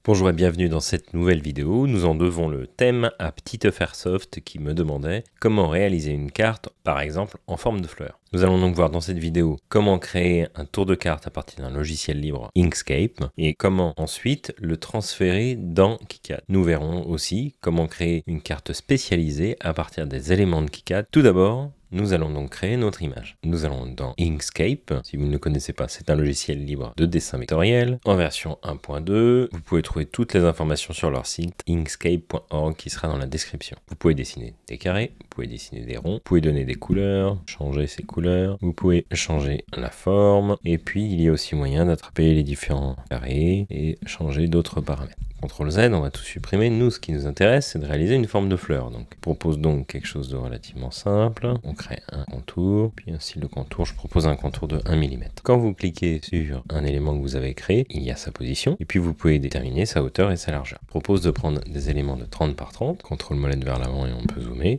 Bonjour et bienvenue dans cette nouvelle vidéo. Nous en devons le thème à Petiteuf Airsoft qui me demandait comment réaliser une carte, par exemple, en forme de fleur. Nous allons donc voir dans cette vidéo comment créer un tour de carte à partir d'un logiciel libre Inkscape et comment ensuite le transférer dans KiCad. Nous verrons aussi comment créer une carte spécialisée à partir des éléments de KiCad. Tout d'abord, nous allons donc créer notre image. Nous allons dans Inkscape. Si vous ne le connaissez pas, c'est un logiciel libre de dessin vectoriel en version 1.2. Vous pouvez trouver toutes les informations sur leur site inkscape.org qui sera dans la description. Vous pouvez dessiner des carrés, vous pouvez dessiner des ronds, vous pouvez donner des couleurs, changer ces couleurs, vous pouvez changer la forme et puis il y a aussi moyen d'attraper les différents carrés et changer d'autres paramètres. CTRL Z, on va tout supprimer. Nous, ce qui nous intéresse, c'est de réaliser une forme de fleur. Donc, je propose donc quelque chose de relativement simple. On crée un contour, puis un style de contour. Je propose un contour de 1 mm. Quand vous cliquez sur un élément que vous avez créé, il y a sa position, et puis vous pouvez déterminer sa hauteur et sa largeur. Je propose de prendre des éléments de 30 par 30. CTRL molette vers l'avant et on peut zoomer.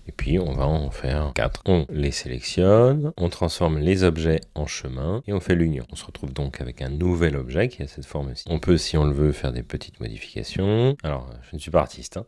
Et puis on va en faire 4. On les sélectionne, on transforme les objets en chemin et on fait l'union. On se retrouve donc avec un nouvel objet qui a cette forme-ci. On peut, si on le veut, faire des petites modifications. Alors, je ne suis pas artiste, hein.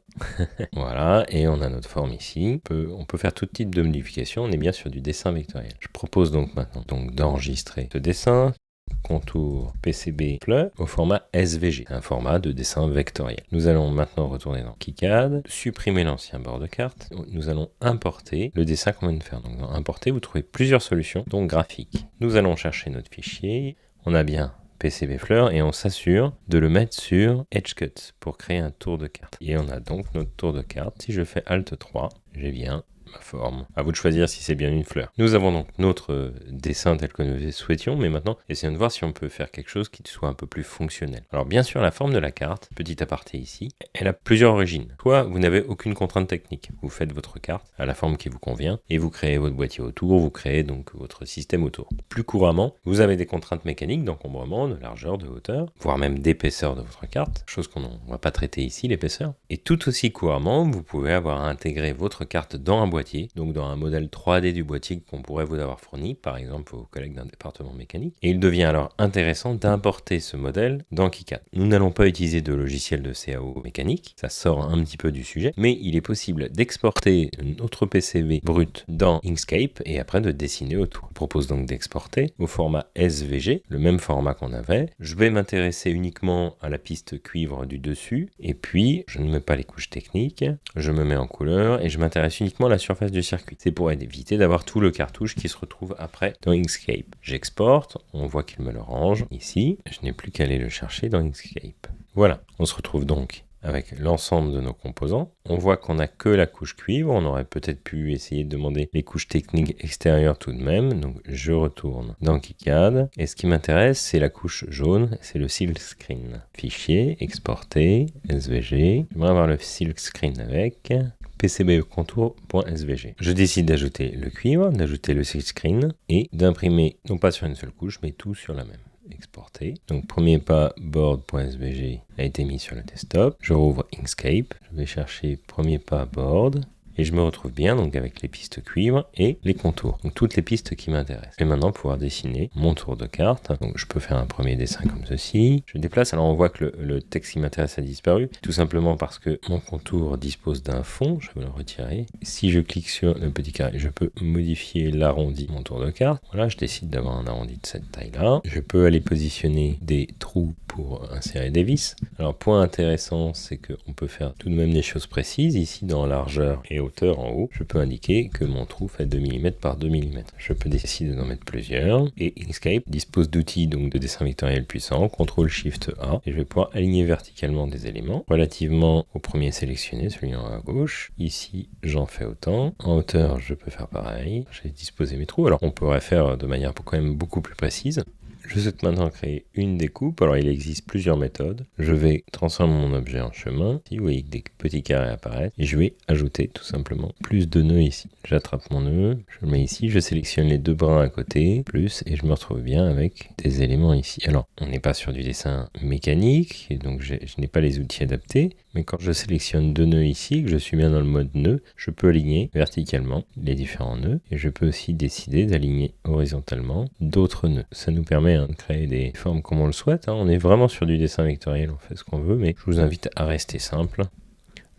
Voilà, et on a notre forme ici. On peut faire tout type de modifications. On est bien sur du dessin vectoriel. Je propose donc maintenant d'enregistrer ce dessin. Contour PCB fleur au format SVG, un format de dessin vectoriel. Nous allons maintenant retourner dans KiCad, supprimer l'ancien bord de carte. Nous allons importer le dessin qu'on vient de faire. Donc dans importer, vous trouvez plusieurs solutions, donc graphique. Nous allons chercher notre fichier. On a bien PCB fleur et on s'assure de le mettre sur EdgeCut pour créer un tour de carte. Et on a donc notre tour de carte. Si je fais Alt 3, j'ai bien ma forme. À vous de choisir si c'est bien une fleur. Nous avons donc notre dessin tel que nous le souhaitions, mais maintenant, essayons de voir si on peut faire quelque chose qui soit un peu plus fonctionnel. Alors bien sûr, la forme de la carte, petit aparté ici, elle a plusieurs origines. Soit vous n'avez aucune contrainte technique. Vous faites votre carte à la forme qui vous convient et vous créez votre boîtier autour, vous créez donc votre système autour. Plus couramment, vous avez des contraintes mécaniques d'encombrement, de largeur, de hauteur, voire même d'épaisseur de votre carte, chose qu'on ne va pas traiter ici, l'épaisseur. Et tout aussi couramment, vous pouvez avoir à intégrer votre carte dans un boîtier, donc dans un modèle 3D du boîtier qu'on pourrait vous avoir fourni, par exemple vos collègues d'un département mécanique. Et il devient alors intéressant d'importer ce modèle dans KiCad. Nous n'allons pas utiliser de logiciel de CAO mécanique, ça sort un petit peu du sujet, mais il est possible d'exporter notre PCB brut dans Inkscape et après de dessiner autour. Je propose donc d'exporter au format SVG, le même format qu'on avait. Je vais m'intéresser uniquement à la piste cuivre du dessus, et puis je ne mets pas les couches techniques, je me mets en couleur et je m'intéresse uniquement à la surface du circuit. C'est pour éviter d'avoir tout le cartouche qui se retrouve après dans Inkscape. J'exporte, on voit qu'il me le range ici. Je n'ai plus qu'à aller le chercher dans Inkscape. Voilà, on se retrouve donc avec l'ensemble de nos composants. On voit qu'on n'a que la couche cuivre. On aurait peut-être pu essayer de demander les couches techniques extérieures tout de même. Donc je retourne dans KiCad. Et ce qui m'intéresse, c'est la couche jaune. C'est le silk screen. Fichier, exporter, SVG. J'aimerais avoir le silk screen avec PCB contour.svg. Je décide d'ajouter le cuivre, d'ajouter le silk screen et d'imprimer non pas sur une seule couche, mais tout sur la même. Exporter. Donc premier pas, board.svg a été mis sur le desktop. Je rouvre Inkscape. Je vais chercher premier pas board. Et je me retrouve bien donc avec les pistes cuivre et les contours. Donc toutes les pistes qui m'intéressent. Je vais maintenant pouvoir dessiner mon tour de carte. Donc je peux faire un premier dessin comme ceci. Je déplace. Alors on voit que le texte qui m'intéresse a disparu. Tout simplement parce que mon contour dispose d'un fond. Je vais le retirer. Si je clique sur le petit carré, je peux modifier l'arrondi de mon tour de carte. Voilà, je décide d'avoir un arrondi de cette taille-là. Je peux aller positionner des trous pour insérer des vis. Alors point intéressant, c'est qu'on peut faire tout de même des choses précises. Ici dans largeur et hauteur en haut, je peux indiquer que mon trou fait 2 mm par 2 mm. Je peux décider d'en mettre plusieurs. Et Inkscape dispose d'outils donc de dessin vectoriel puissant, CTRL-SHIFT-A, et je vais pouvoir aligner verticalement des éléments. Relativement au premier sélectionné, celui en haut à gauche, ici j'en fais autant. En hauteur, je peux faire pareil. J'ai disposé mes trous. Alors on pourrait faire de manière quand même beaucoup plus précise. Je souhaite maintenant créer une découpe. Alors il existe plusieurs méthodes. Je vais transformer mon objet en chemin. Ici, vous voyez que des petits carrés apparaissent. Et je vais ajouter tout simplement plus de nœuds ici. J'attrape mon nœud, je le mets ici, je sélectionne les deux brins à côté, plus, et je me retrouve bien avec des éléments ici. Alors, on n'est pas sur du dessin mécanique, et donc je n'ai pas les outils adaptés, Mais quand je sélectionne 2 nœuds ici, que je suis bien dans le mode nœud, je peux aligner verticalement les différents nœuds et je peux aussi décider d'aligner horizontalement d'autres nœuds. Ça nous permet de créer des formes comme on le souhaite. On est vraiment sur du dessin vectoriel, on fait ce qu'on veut, mais je vous invite à rester simple.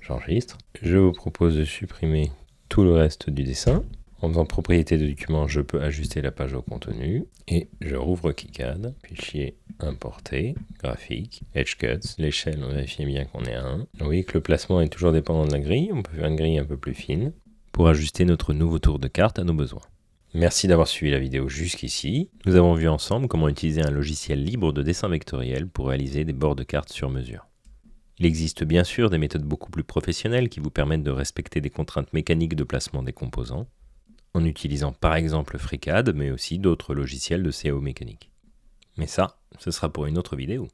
J'enregistre. Je vous propose de supprimer tout le reste du dessin. En faisant propriété de document, je peux ajuster la page au contenu et je rouvre KiCad, fichier importé, graphique, edge cuts, l'échelle, on vérifie bien qu'on est à 1. Vous voyez que le placement est toujours dépendant de la grille, on peut faire une grille un peu plus fine pour ajuster notre nouveau tour de carte à nos besoins. Merci d'avoir suivi la vidéo jusqu'ici. Nous avons vu ensemble comment utiliser un logiciel libre de dessin vectoriel pour réaliser des bords de cartes sur mesure. Il existe bien sûr des méthodes beaucoup plus professionnelles qui vous permettent de respecter des contraintes mécaniques de placement des composants, en utilisant par exemple FreeCAD, mais aussi d'autres logiciels de CAO mécanique. Mais ça, ce sera pour une autre vidéo.